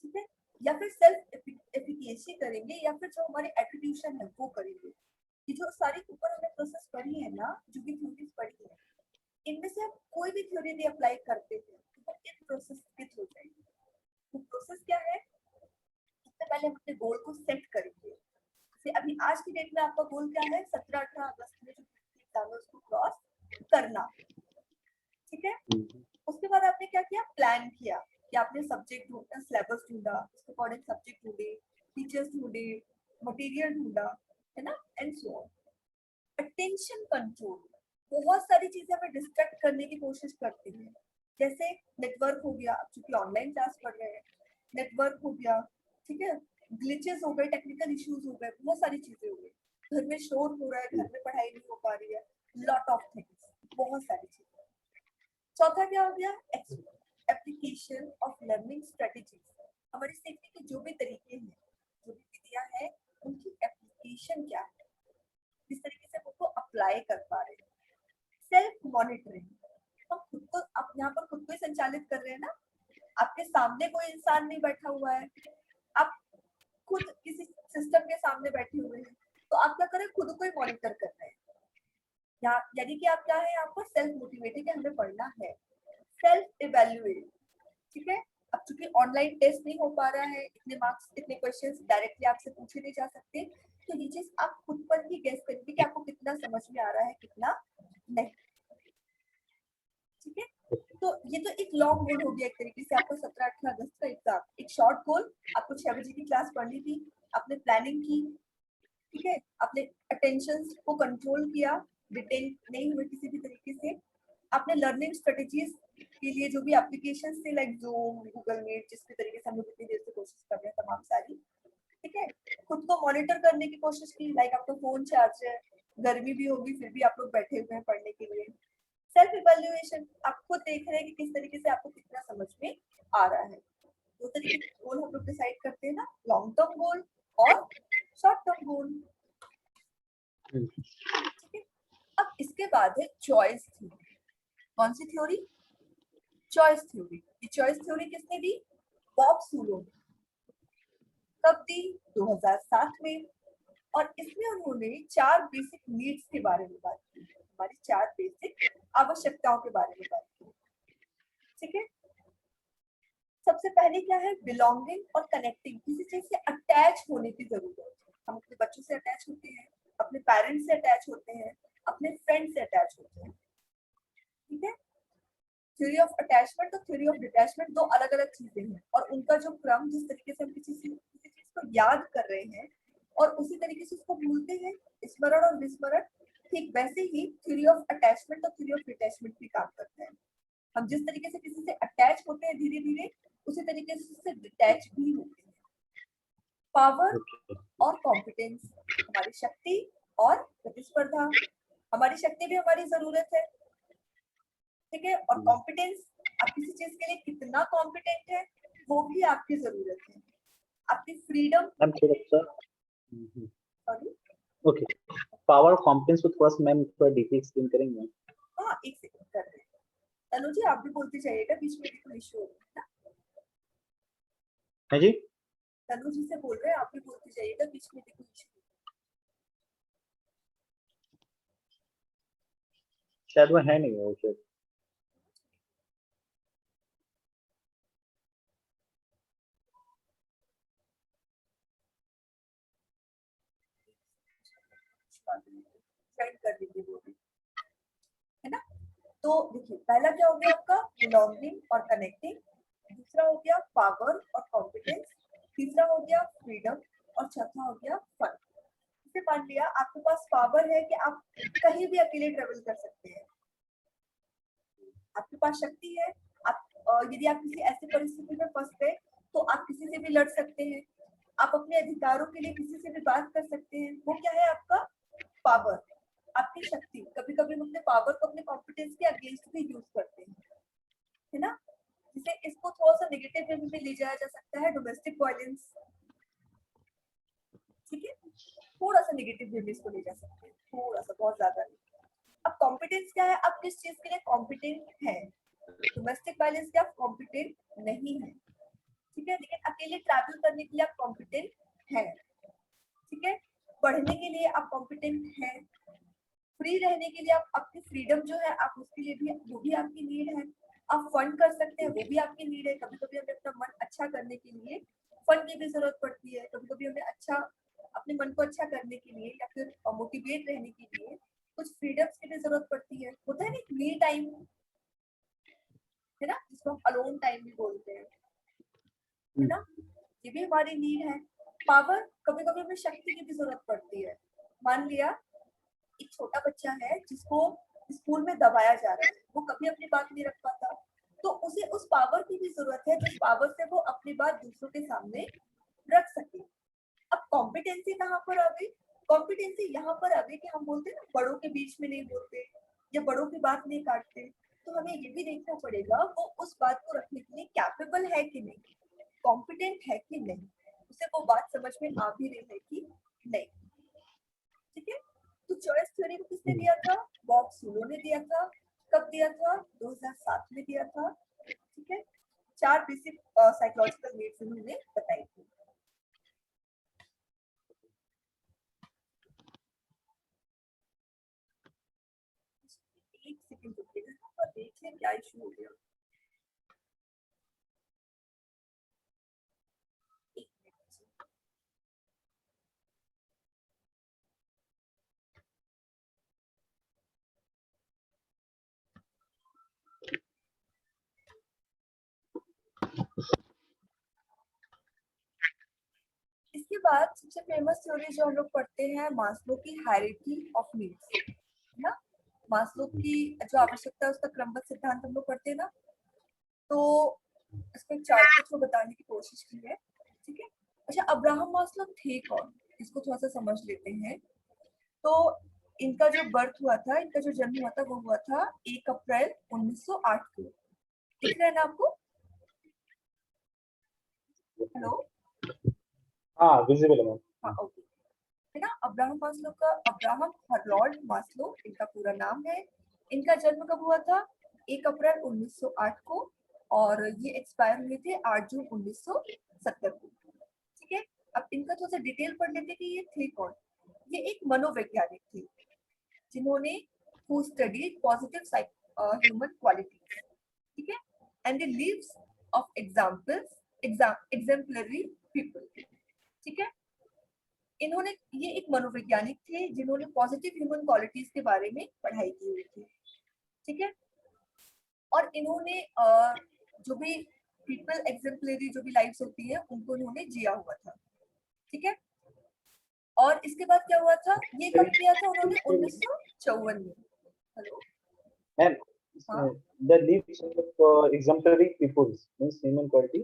ठीक है, या फिर सेल्फ एफिकेसी करेंगे, या फिर जो हमारी एट्रीब्यूशन है वो करेंगे, ये जो सारी ऊपर हमने प्रोसेस पढ़ी है ना, जो भी थ्योरीज पढ़ी है, इनमें से आप कोई भी थ्योरी भी अप्लाई करते हैं तो इन प्रोसेस के थ्रू जाएंगे। तो प्रोसेस क्या है? सबसे पहले हम अपने गोल को सेट करेंगे। जैसे अभी आज की डेट में आपका गोल क्या है? 17-18 अगस्त में जो एग्जाम है उसको क्रॉस करना, ठीक है। उसके बाद आपने क्या किया? प्लान किया कि आपने सब्जेक्ट ढूंढा, सिलेबस ढूंढा, उसके अकॉर्डिंग सब्जेक्ट ढूंढे, टीचर्स ढूंढे, मटेरियल ढूंढा, है ना, and so on. Attention control, बहुत सारी चीजें हमें डिस्ट्रैक्ट करने की कोशिश करती हैं, जैसे नेटवर्क हो गया, चूंकि ऑनलाइन क्लास पढ़ रहे हैं, नेटवर्क हो गया, ठीक है, ग्लिचेस हो गए, टेक्निकल इश्यूज हो गए, बहुत सारी चीजें हो गई, घर में शोर हो रहा है, घर में पढ़ाई नहीं हो पा रही है, लॉट ऑफ थिंग्स, बहुत सारी चीजें। चौथा क्या हो गया? एप्लीकेशन ऑफ लर्निंग स्ट्रेटेजीज, हमारे सीखने के जो भी तरीके हैं, जो भी विधियां हैं, उनकी एप्लीकेशन क्या है, किस तरीके से उनको अप्लाई कर पा रहे हैं। सेल्फ मॉनिटरिंग, हम खुद को, आप यहाँ पर खुद को ही संचालित कर रहे हैं ना, आपके सामने कोई इंसान नहीं बैठा हुआ है, आप खुद किसी सिस्टम के सामने बैठे हुए हैं, तो आप क्या करें? खुद को ही मॉनिटर कर रहे हैं, यानी कि आप क्या है, आपको सेल्फ मोटिवेटेड हमें पढ़ना है, सेल्फ इवैल्यूएट, ठीक है। अब चूंकि ऑनलाइन टेस्ट नहीं हो पा रहा है, इतने मार्क्स, इतने क्वेश्चंस डायरेक्टली आपसे पूछे नहीं जा सकते, तो ये चीज आप खुद पर ही गेस करेंगे कि आपको कितना समझ में आ रहा है, कितना नहीं, ठीक है। तो ये तो एक लॉन्ग गोल हो गया एक तरीके से आपका 17-18 अगस्त का एग्जाम। एक शॉर्ट गोल, आपको 6 बजे की क्लास पढ़नी थी, आपने प्लानिंग की, ठीक है, आपने अटेंशन को कंट्रोल किया, डिटेन नहीं हुए किसी भी तरीके से, आपने लर्निंग स्ट्रेटेजीज के लिए जो भी एप्लीकेशन थे लाइक जूम, गूगल मीट, जिस भी तरीके से हम लोग इतनी देर से कोशिश कर रहे हैं, तमाम सारी, ठीक है, खुद को मॉनिटर करने की कोशिश की, लाइक आपका फोन चार्ज है, गर्मी भी होगी फिर भी आप लोग बैठे हुए हैं पढ़ने के लिए। सेल्फ इवैल्यूएशन, आप खुद देख रहे हैं कि किस तरीके से आपको कितना समझ में आ रहा है। दो तरीके के गोल हम लोग डिसाइड करते हैं ना, लॉन्ग टर्म गोल और शॉर्ट टर्म गोल, ठीक है। अब इसके बाद है चॉइस थ्योरी। कौन सी थ्योरी? Choice theory. ये चॉइस थ्योरी किसने दी? बॉब सूलो ने। कब दी? 2007 में। और इसमें उन्होंने 4 बेसिक नीड्स के बारे में बात की, हमारी 4 बेसिक आवश्यकताओं के बारे में बात की, ठीक है। सबसे पहले क्या है? बिलोंगिंग और कनेक्टिंग, किसी चीज से अटैच होने की जरूरत है। हम अपने बच्चों से अटैच होते हैं, अपने पेरेंट्स से अटैच होते हैं, अपने फ्रेंड से अटैच होते हैं, ठीक है। थ्योरी ऑफ अटैचमेंट और थ्योरी ऑफ डिटैचमेंट दो अलग अलग चीजें हैं, और उनका जो क्रम, जिस तरीके से हम किसी चीज को याद कर रहे हैं और उसी तरीके से उसको भूलते हैं, स्मरण और विस्मरण, ठीक वैसे ही थ्योरी ऑफ अटैचमेंट और थ्योरी ऑफ डिटैचमेंट भी काम करता है। हम जिस तरीके से किसी से अटैच होते हैं धीरे धीरे, उसी तरीके से उससे डिटैच भी होते हैं। पावर और कॉम्पिटेंस, हमारी शक्ति और प्रतिस्पर्धा, हमारी शक्ति भी हमारी जरूरत है, ठीक है, और कॉम्पिटेंस, आप किसी चीज के लिए कितना कॉम्पिटेंट है वो भी आपकी जरूरत है। आपकी फ्रीडम, मैम थोड़ा सा सॉरी, ओके, पावर कॉम्पिटेंस को थोड़ा सा मैम थोड़ा डीपली एक्सप्लेन करेंगे? हाँ एक सेकंड कर रहे हैं। तनु जी आप भी बोलते जाइएगा, बीच में कोई इशू होगा ना। है जी, तनु जी से बोल रहे हैं, आप भी बोलते जाइएगा, बीच में कोई इशू। शायद वो है नहीं, वो शायद सेंड कर दीजिए वो भी, है ना। तो देखिए पहला क्या हो गया आपका? बिलोंगिंग और कनेक्टिंग, दूसरा हो गया पावर और कॉम्पिटेंस, तीसरा हो गया फ्रीडम, और चौथा हो गया फन। इसे मान लिया आपके पास पावर है कि आप कहीं भी अकेले ट्रेवल कर सकते हैं, आपके पास शक्ति है, आप यदि आप किसी ऐसी परिस्थिति में फंस गए तो आप किसी से भी लड़ सकते हैं, आप अपने अधिकारों के लिए किसी से भी बात कर सकते हैं, वो क्या है आपका? पावर, आपकी शक्ति। कभी कभी हम अपने पावर को अपने कॉम्पिटेंस के अगेंस्ट भी यूज करते हैं, है ना। जिसे इसको थोड़ा सा नेगेटिव वे में ले जाया जा सकता है, डोमेस्टिक वायलेंस, थोड़ा सा नेगेटिव वे में इसको ले जा सकते हैं, थोड़ा सा, बहुत ज्यादा नहीं। अब कॉम्पिटेंस क्या है, आप किस चीज के लिए कॉम्पिटेंट है। डोमेस्टिक वायलेंस के आप कॉम्पिटेंट नहीं है, ठीक है, लेकिन अकेले ट्रैवल करने के लिए आप कॉम्पिटेंट है, ठीक है, पढ़ने के लिए आप कॉम्पिटेंट है, फ्री रहने के लिए आप अपनी फ्रीडम जो है आप उसके लिए भी, वो भी आपकी नीड है। आप फन कर सकते हैं, वो भी आपकी नीड है। कभी कभी हमें अपना मन अच्छा करने के लिए फन की भी जरूरत पड़ती है, कभी कभी हमें अच्छा, अपने मन को अच्छा करने के लिए या फिर मोटिवेट रहने के लिए कुछ फ्रीडम्स की भी जरूरत पड़ती है। होता है ना मी टाइम, है ना, जिसको हम अलोन टाइम भी बोलते हैं, है ना, ये भी हमारी नीड है। पावर, कभी कभी हमें शक्ति की भी जरूरत पड़ती है। मान लिया एक छोटा बच्चा है जिसको स्कूल में दबाया जा रहा है, वो कभी अपनी बात नहीं रख पाता, तो उसे उस पावर की भी जरूरत है जिस पावर से वो अपनी बात दूसरों के सामने रख सके। अब कॉम्पिटेंसी कहाँ पर आ गई, कॉम्पिटेंसी यहाँ पर आ गई कि हम बोलते हैं ना बड़ों के बीच में नहीं बोलते या बड़ों की बात नहीं काटते, तो हमें ये भी देखना पड़ेगा वो उस बात को रखने के लिए कैपेबल है कि नहीं, कॉम्पिटेंट है कि नहीं, उसे वो बात समझ में आ भी रही है कि नहीं, ठीक है। तो चॉइस थ्योरी को किसने दिया था, बॉब सूलो ने दिया था। कब दिया था, 2007 में दिया था, ठीक है। 4 बेसिक साइकोलॉजिकल नीड्स उन्होंने बताई थी। एक सेकंड रुकिएगा और देखिए क्या इशू हो गया। एक मिनट। इसके बाद सबसे फेमस थ्योरी जो हम लोग पढ़ते हैं मास्लो की हायरार्की ऑफ नीड्स, है ना, मास्लो की जो आवश्यकता है उसका क्रमबद्ध सिद्धांत हम लोग पढ़ते हैं ना, तो इसको चार्ट के थ्रू बताने की कोशिश की है, ठीक है। अच्छा, अब्राहम मास्लो थे कौन, इसको थोड़ा सा समझ लेते हैं। तो इनका जो बर्थ हुआ था, इनका जो जन्म हुआ था वो हुआ था 1 अप्रैल 1908 को। दिख रहा है ना आपको, हेलो, हाँ विजिबल है मैम। हाँ ओके, है ना। अब्राहम मास्लो का, अब्राहम हरलॉर्ड मास्लो इनका पूरा नाम है। इनका जन्म कब हुआ था, 1 अप्रैल 1908 को, और ये एक्सपायर हुए थे 8 जून 1970 को, ठीक है। अब इनका थोड़ा सा डिटेल पढ़ लेते कि ये थे कौन। ये एक मनोवैज्ञानिक थे जिन्होंने who studied positive human qualities, ठीक है, and the lives of exemplary people, ठीक है। इन्होंने, ये एक मनोवैज्ञानिक थे जिन्होंने पॉजिटिव ह्यूमन क्वालिटीज के बारे में पढ़ाई की हुई थी, ठीक है। और इन्होंने जो भी पीपल एग्जेम्पलरी जो भी लाइफ्स होती है उनको इन्होंने जिया हुआ था, ठीक है। और इसके बाद क्या हुआ था, ये कब किया था उन्होंने, 1954 में। हेलो मैम, हाँ, the lives of exemplary peoples means human quality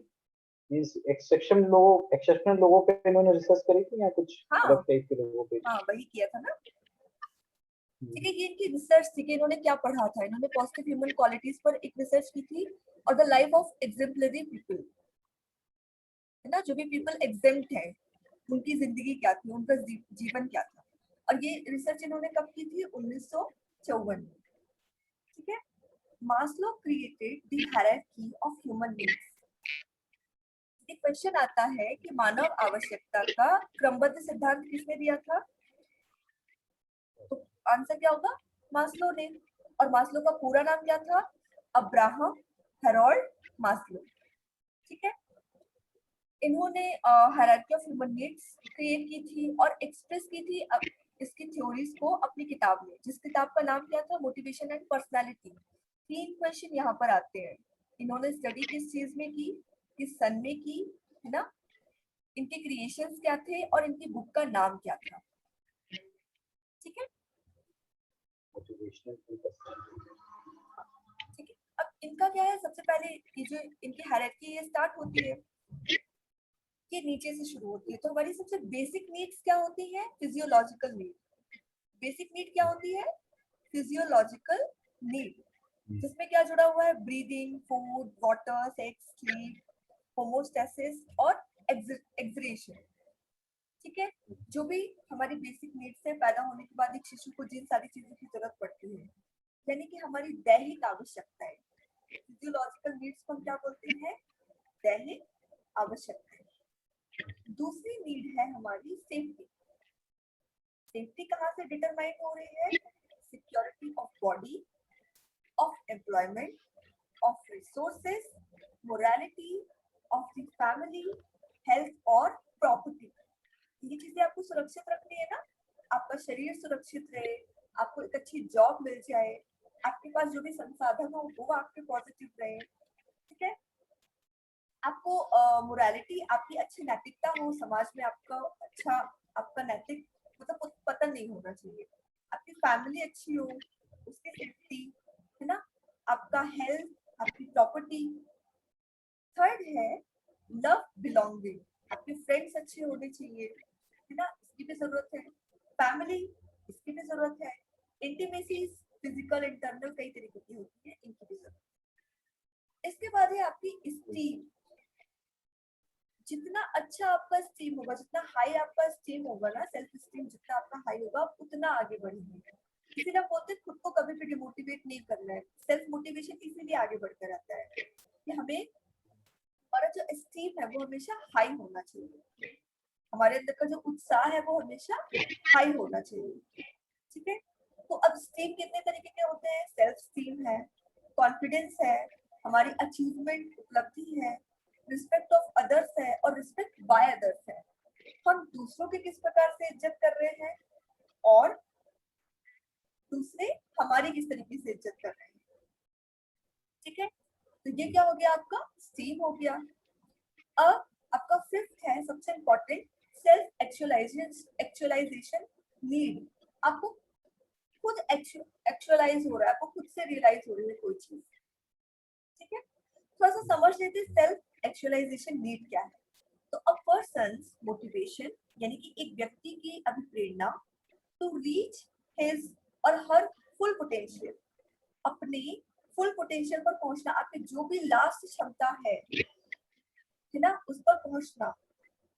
means exceptional लोगों पे इन्होंने रिसर्च करी थी या कुछ हाँ अलग टाइप के लोगों पे? हाँ वही किया था ना, ठीक है। ये इनकी रिसर्च थी कि इन्होंने क्या पढ़ा था, इन्होंने पॉजिटिव ह्यूमन क्वालिटीज पर एक रिसर्च की थी, और the life of exemplary people, है ना, जो भी पीपल एग्जेम्प्ट है उनकी जिंदगी क्या थी, उनका जीवन क्या था। और ये रिसर्च इन्होंने कब की थी, 1954 में, ठीक है। Maslow created the hierarchy of human needs. ये क्वेश्चन आता है कि मानव आवश्यकता का क्रमबद्ध सिद्धांत किसने दिया था, तो आंसर क्या होगा, मास्लो ने। और मास्लो का पूरा नाम क्या था, अब्राहम हेरोल्ड मास्लो, ठीक है। इन्होंने hierarchy of human needs create की थी और एक्सप्रेस की थी इसकी थ्योरीज को अपनी किताब में, जिस किताब का नाम क्या था, मोटिवेशन एंड पर्सनालिटी। 3 क्वेश्चन यहाँ पर आते हैं, इन्होंने स्टडी किस चीज में की, किस सन में की, है ना, इनके क्रिएशंस क्या थे और इनकी बुक का नाम क्या था, ठीक है। ठीक है, अब इनका क्या है, सबसे पहले ये जो इनकी हायरार्की ये स्टार्ट होती है, ये नीचे से शुरू होती है। तो हमारी सबसे बेसिक नीड्स क्या होती है, फिजियोलॉजिकल नीड। बेसिक नीड क्या होती है, फिजियोलॉजिकल नीड, जिसमें क्या जुड़ा हुआ है, breathing, food, water, sex, sleep, homeostasis और एक्सक्रीशन, ठीक है, जो भी हमारी बेसिक नीड्स है, पैदा होने के बाद एक शिशु को जिन सारी चीजों की जरूरत पड़ती है, यानी कि हमारी दैहिक आवश्यकताएं, फिजियोलॉजिकल नीड्स को हम क्या बोलते हैं? दैहिक आवश्यकताएं। दूसरी नीड है हमारी सेफ्टी। सेफ्टी कहाँ से डिटरमाइन हो रही है? Security of body, of employment, of resources, morality, of the family, health और प्रॉपर्टी। ये चीजें आपको सुरक्षित रखनी है ना, आपका शरीर सुरक्षित रहे, आपको एक अच्छी जॉब मिल जाए, आपके पास जो भी संसाधन हो वो आपके पॉजिटिव रहे, ठीक है। आपको मोरालिटी, आपकी अच्छी नैतिकता हो, समाज में आपका अच्छा, आपका नैतिक मतलब पतन नहीं होना चाहिए। आपकी फैमिली अच्छी हो, उसकी सेफ्टी, है ना, आपका हेल्थ, आपकी प्रॉपर्टी। थर्ड है लव बिलोंगिंग, आपके फ्रेंड्स अच्छे होने चाहिए, है ना, इसकी भी जरूरत है। फैमिली, इसकी भी जरूरत है। इंटीमेसी, फिजिकल इंटरनल कई तरीके की होती है, इनकी भी जरूरत है। इसके बाद है आपकी स्टीम। जितना अच्छा आपका स्टीम होगा, जितना हाई आपका स्टीम होगा ना, सेल्फ स्टीम जितना आपका हाई होगा, आप उतना आगे बढ़ेंगे। इसीलिए हम बोलते हैं खुद को कभी भी डिमोटिवेट नहीं करना है। सेल्फ मोटिवेशन इसीलिए आगे बढ़ता रहता है कि हमें हमारा जो स्टीम है वो हमेशा हाई होना चाहिए, हमारे अंदर का जो उत्साह है वो हमेशा हाई होना चाहिए, ठीक है। तो अब स्टीम कितने तरीके के होते हैं? सेल्फ स्टीम है, कॉन्फिडेंस है, हमारी अचीवमेंट, उपलब्धि है, रिस्पेक्ट ऑफ अदर्स है और रिस्पेक्ट बाय अदर्स है। हम दूसरों की किस प्रकार से इज्जत कर रहे हैं और दूसरे हमारी किस तरीके से इज्जत कर रहे हैं, ठीक है। तो ये क्या हो गया? आपका स्टीम हो गया। अब आपका फिफ्थ है सबसे इंपॉर्टेंट, सेल्फ एक्चुअलाइजेशन नीड। आपको खुद एक्चुअलाइज हो रहा है, आपको खुद से रियलाइज हो रही है कोई चीज, ठीक है। थोड़ा सा समझ लेते हैं सेल्फ एक्चुअलाइजेशन नीड क्या है। तो अ पर्सन्स मोटिवेशन, यानी कि एक व्यक्ति की अभिप्रेरणा टू रीच हिज और हर फुल पोटेंशियल, अपने फुल पोटेंशियल पर पहुंचना, आपकी जो भी लास्ट क्षमता है ना, उस पर पहुंचना,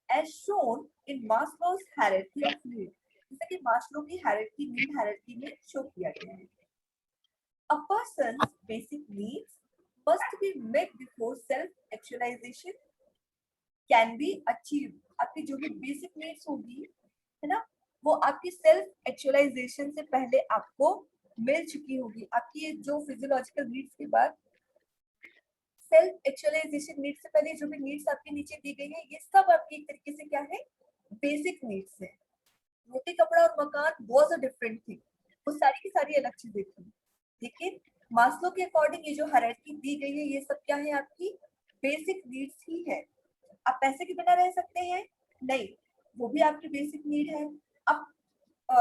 as shown in Maslow's hierarchy of needs, जैसे कि मास्लो की हायरार्की, नीड हायरार्की में शो किया गया है। A person's basic needs must be met before self-actualization can be achieved. आपकी जो भी बेसिक नीड्स होगी, है ना, वो आपकी सेल्फ एक्चुअलाइजेशन से पहले आपको मिल चुकी होगी। आपकी जो फिजियोलॉजिकल नीड्स के बाद सेल्फ एक्चुअलाइजेशन नीड्स से पहले जो भी नीड्स आपके नीचे दी गई है, ये सब आपकी एक तरीके से क्या है? बेसिक नीड्स है। रोटी, कपड़ा और मकान वाज अ डिफरेंट थिंग, वो सारी की सारी अलग चीजें थी। लेकिन मास्लो के अकॉर्डिंग ये जो हायरार्की दी गई है, ये सब क्या है? आपकी बेसिक नीड्स ही है। आप पैसे के बिना रह सकते हैं? नहीं, वो भी आपकी बेसिक नीड है। आप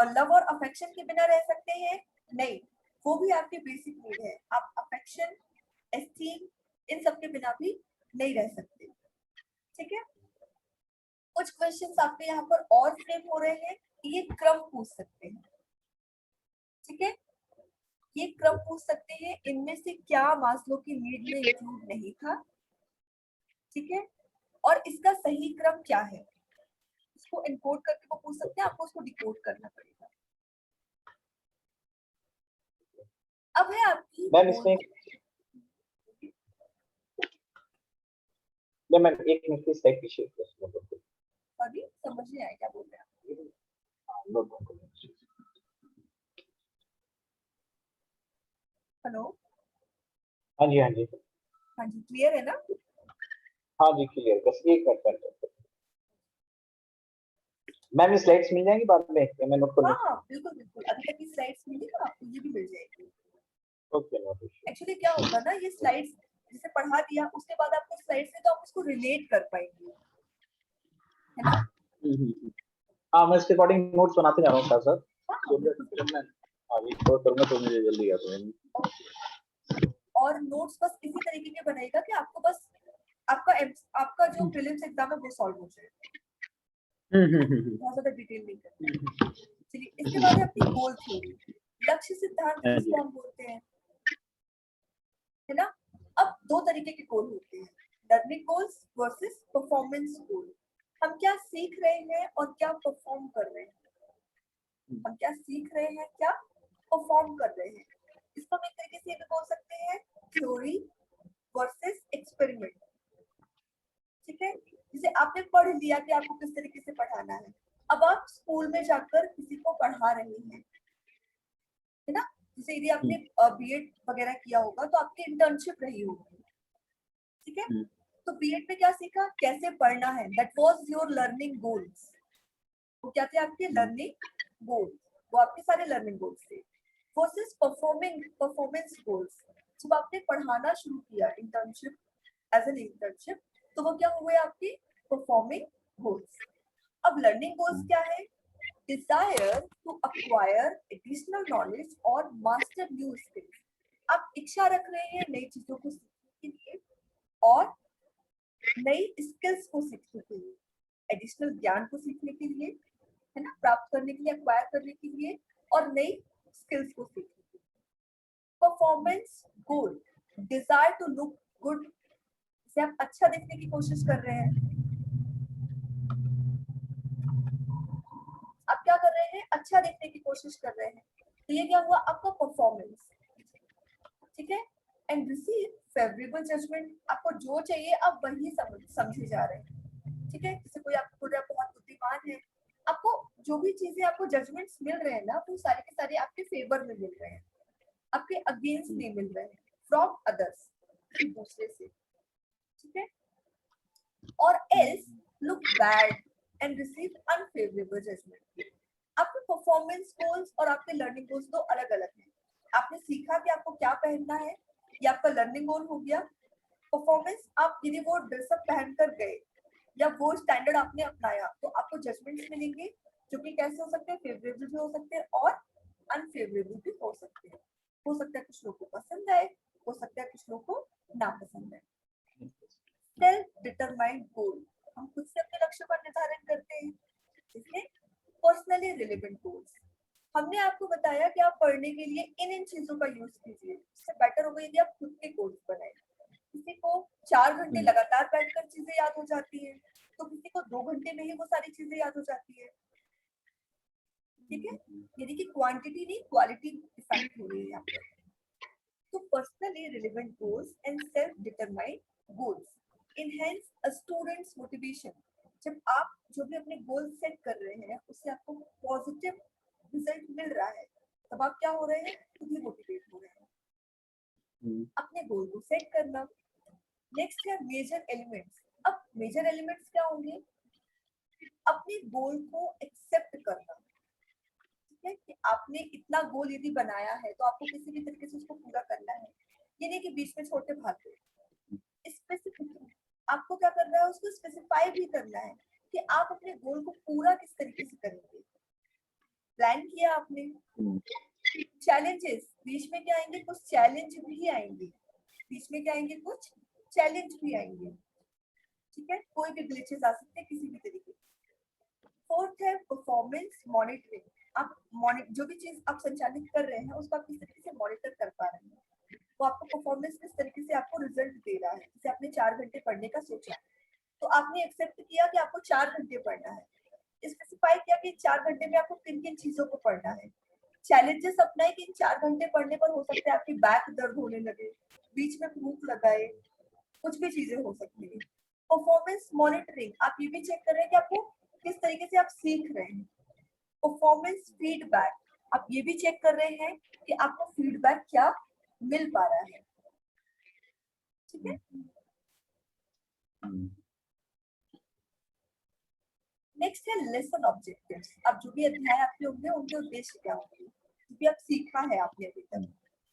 लव और अफेक्शन के बिना रह सकते हैं? नहीं, वो भी आपकी बेसिक नीड है। आप अफेक्शन, एस्टीम, इन सब के बिना भी नहीं रह सकते, ठीक है। कुछ क्वेश्चंस आपके यहाँ पर और फ्रेम हो रहे हैं, ये क्रम पूछ सकते हैं, ठीक है। ये क्रम पूछ सकते हैं, इनमें से क्या मास्लो की नीड में इंक्लूड नहीं था, ठीक है, और इसका सही क्रम क्या है, इसको इनकोड करके वो पूछ सकते हैं, आपको उसको डिकोड करना पड़ेगा। अब है आपकी मैम इसमें मैम एक मिनट की स्लाइड पीछे सॉरी, समझ नहीं आया क्या बोल रहे हैं आप। हेलो, हाँ जी, हाँ जी, हाँ जी, क्लियर है ना? हाँ जी, क्लियर। बस ये कर मैम स्लाइड्स मिल जाएंगी बाद में या मैं नोट कर लूं? हाँ बिल्कुल बिल्कुल, अभी तक की स्लाइड्स मिली ना आपको, ये भी मिल जाएगी। Okay, no issue. एक्चुअली क्या होगा ना, ये स्लाइड्स जैसे पढ़ा दिया, उसके बाद आपको स्लाइड से तो आप उसको रिलेट कर पाएंगे, है ना। हाँ, मैं इसके अकॉर्डिंग नोट्स बनाते जा रहा हूँ साथ साथ। हाँ बिल्कुल। मैं अभी तो करूँगा तो मुझे जल्दी याद रहेगा। और नोट्स बस इसी तरीके के बनाएगा कि आपको बस आपका जो प्रीलिम्स एग्जाम है वो सॉल्व हो जाए, बहुत ज्यादा डिटेल नहीं करना। चलिए, इसके बाद है अपनी गोल थ्योरी, लक्ष्य सिद्धांत जिसको हम बोलते हैं, है ना। अब दो तरीके के गोल होते हैं, लर्निंग गोल्स वर्सेस परफॉर्मेंस गोल। हम क्या सीख रहे हैं और क्या परफॉर्म कर रहे हैं। हम क्या सीख रहे हैं, क्या परफॉर्म कर रहे हैं। इसको हम एक तरीके से भी बोल सकते हैं थ्योरी वर्सेस एक्सपेरिमेंट। ठीक है, जैसे आपने पढ़ लिया कि आपको किस तरीके से पढ़ाना है, अब आप स्कूल में जाकर किसी को पढ़ा रहे हैं, है ना। जैसे यदि आपने बीएड वगैरह किया होगा तो आपकी इंटर्नशिप रही होगी, ठीक है। तो बीएड में क्या सीखा, कैसे पढ़ना है, that was your learning goals. वो क्या थे आपके लर्निंग गोल्स, वो आपके सारे लर्निंग गोल्स थे। वर्सेस परफॉर्मेंस गोल्स, जब आपने पढ़ाना शुरू किया इंटर्नशिप एज एन इंटर्नशिप, तो वो क्या हुए आपके परफॉर्मिंग गोल्स। अब लर्निंग गोल्स क्या है, desire to acquire additional knowledge और मास्टर न्यू स्किल्स। आप इच्छा रख रहे हैं नई चीजों को सीखने के लिए और नई स्किल्स को सीखने के लिए, एडिशनल ज्ञान को सीखने के लिए, है ना, प्राप्त करने के लिए, एक्वायर करने के लिए, और नई स्किल्स को सीखने के लिए। Performance goal, desire to look good, से आप अच्छा दिखने की कोशिश कर रहे हैं। आप क्या कर रहे हैं, अच्छा दिखने की कोशिश कर रहे हैं, तो ये क्या हुआ आपका परफॉर्मेंस, ठीक है। एंड रिसीव फेवरेबल जजमेंट, आपको जो चाहिए आप वही समझे जा रहे हैं, ठीक है। जैसे कोई आपको बोल रहा है बहुत बुद्धिमान है, आपको जो भी चीजें आपको जजमेंट्स मिल रहे हैं ना, वो सारे के सारे आपके फेवर में मिल रहे हैं, आपके अगेंस्ट नहीं मिल रहे हैं, फ्रॉम अदर्स, दूसरे से, ठीक है। और else look bad and receive unfavourable judgement. आपके परफॉर्मेंस गोल्स और आपके लर्निंग गोल्स दो अलग अलग हैं। आपने सीखा कि आपको क्या पहनना है, ये आपका लर्निंग गोल हो गया। परफॉर्मेंस, आप यदि वो ड्रेसअप पहनकर गए या वो स्टैंडर्ड आपने अपनाया, तो आपको जजमेंट्स मिलेंगे जो कि कैसे हो सकते हैं, फेवरेबल भी हो सकते हैं और अनफेवरेबल भी हो सकते हैं। हो सकता है कुछ लोगों को पसंद आए, हो सकता है कुछ लोगों को ना पसंद आए। सेल्फ डिटरमाइंड गोल, हम खुद से अपने लक्ष्य का निर्धारण करते हैं, इसलिए पर्सनली रिलेवेंट गोल्स। हमने आपको बताया कि आप पढ़ने के लिए इन चीजों का यूज कीजिए, इससे बेटर होगा यदि आप खुद के गोल्स बनाए। किसी को 4 घंटे लगातार बैठकर चीजें याद हो जाती है, तो किसी को 2 घंटे में ही वो सारी चीजें याद हो जाती है, ठीक है। यानी कि क्वांटिटी नहीं क्वालिटी इफेक्ट हो रही है यहाँ पर। तो personally relevant goals and self determined goals enhance a student's motivation। जब आप जो भी अपने गोल सेट कर रहे हैं उससे आपको पॉजिटिव रिजल्ट मिल रहा है, तब आप क्या हो रहे हैं, खुद ही मोटिवेट हो रहे हैं अपने गोल को सेट करना। नेक्स्ट है मेजर एलिमेंट्स। अब मेजर एलिमेंट्स क्या होंगे, अपने गोल को एक्सेप्ट करना, ठीक है। कि आपने इतना गोल यदि बनाया है तो आपको किसी भी तरीके से उसको पूरा करना है, ये नहीं कि बीच में छोटे भाग गए। स्पेसिफिक, आपको क्या करना है, उसको स्पेसिफाई भी करना है कि आप अपने गोल को पूरा किस तरीके से करेंगे। प्लान किया आपने, चैलेंजेस बीच में क्या आएंगे, कुछ चैलेंज भी आएंगे, बीच में क्या आएंगे, कुछ चैलेंज भी आएंगे, ठीक है। कोई भी ग्लिचेस आ सकते हैं किसी भी तरीके। फोर्थ है परफॉर्मेंस मॉनिटरिंग। आप जो भी चीज आप संचालित कर रहे हैं उसको आप किस तरीके से मॉनिटर कर पा रहे हैं, वो आपको परफॉर्मेंस किस तरीके से आपको रिजल्ट दे रहा है। जैसे आपने 4 घंटे पढ़ने का सोचा, तो आपने एक्सेप्ट किया कि आपको 4 घंटे पढ़ना है, स्पेसिफाई किया कि 4 घंटे में आपको किन किन चीजों को पढ़ना है। चैलेंजेस अपनाए कि इन 4 घंटे पढ़ने पर हो सकता है आपकी बैक दर्द होने लगे, बीच में भूख लगाए, कुछ भी चीजें हो सकती है। परफॉर्मेंस मॉनिटरिंग, आप ये भी चेक कर रहे हैं कि आपको किस तरीके से आप सीख रहे हैं। परफॉर्मेंस फीडबैक, आप ये भी चेक कर रहे हैं कि आपको फीडबैक क्या मिल पा रहा है, ठीक है। नेक्स्ट है लेसन ऑब्जेक्टिव्स। अब जो भी अध्याय आपके होंगे उनके उद्देश्य क्या होंगे, जो भी आप सीखा है आपने अभी तक।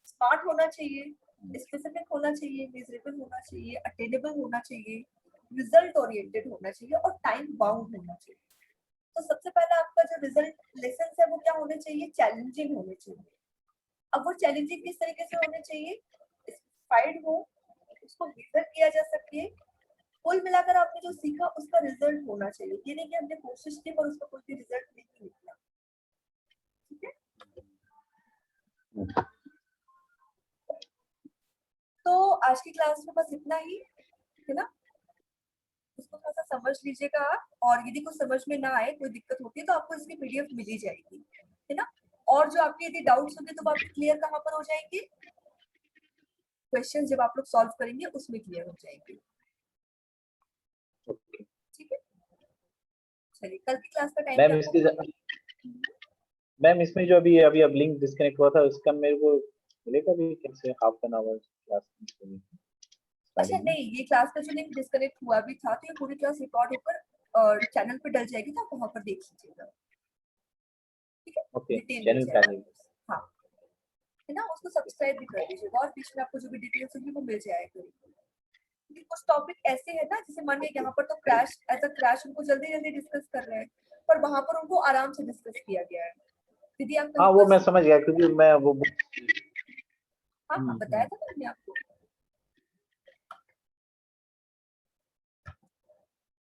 स्मार्ट होना चाहिए, स्पेसिफिक होना चाहिए, मेजरेबल होना चाहिए, अटेनेबल होना चाहिए, रिजल्ट ओरिएंटेड होना चाहिए और टाइम बाउंड होना चाहिए। तो सबसे पहला आपका जो रिजल्ट लेसन है वो क्या होने चाहिए, चैलेंजिंग होने चाहिए। अब वो चैलेंजिंग किस तरीके से होने चाहिए, स्पेसिफाइड हो, उसको मेजर किया जा सके। कुल मिलाकर आपने जो सीखा उसका रिजल्ट होना चाहिए, ये नहीं कि हमने कोशिश की पर उसका कोई भी रिजल्ट नहीं निकला, ठीक है। तो आज की क्लास में बस इतना ही, है ना। उसको थोड़ा सा समझ लीजिएगा आप, और यदि कुछ समझ में ना आए, कोई दिक्कत होती है तो आपको इसकी पीडीएफ मिल ही जाएगी, है ना। और जो आपके यदि डाउट्स होंगे तो वो आपके क्लियर कहाँ पर हो जाएंगे, क्वेश्चन जब आप लोग सॉल्व करेंगे उसमें क्लियर हो जाएंगे। ओके ठीक है, चलिए कल की क्लास का टाइम मैम, क्या इसकी होगा? मैम इसमें जो अभी अभी अब लिंक डिस्कनेक्ट हुआ था उसका मेरे को मिलेगा भी कैसे हाफ एन आवर क्लास अच्छा नहीं, ये क्लास का जो लिंक डिस्कनेक्ट हुआ भी था तो ये पूरी क्लास रिकॉर्ड होकर चैनल पर डल जाएगी, तो आप वहां पर देख लीजिएगा। ठीक है, ओके डिटेल चैनल मिल पे आ जाएगा। जाएगी। हाँ, है ना, उसको सब्सक्राइब भी कर दीजिएगा, और बीच में आपको जो भी डिटेल्स होगी वो मिल जाया करेगी। क्योंकि कुछ टॉपिक ऐसे है ना, जैसे मान लिया यहाँ पर तो क्रैश एज अ क्रैश उनको जल्दी जल्दी डिस्कस कर रहे हैं, पर वहां पर उनको आराम से डिस्कस किया गया है। यदि आप हाँ कहीं वो पर मैं समझ गया क्योंकि मैं वो हाँ बताया था ना मैंने आपको।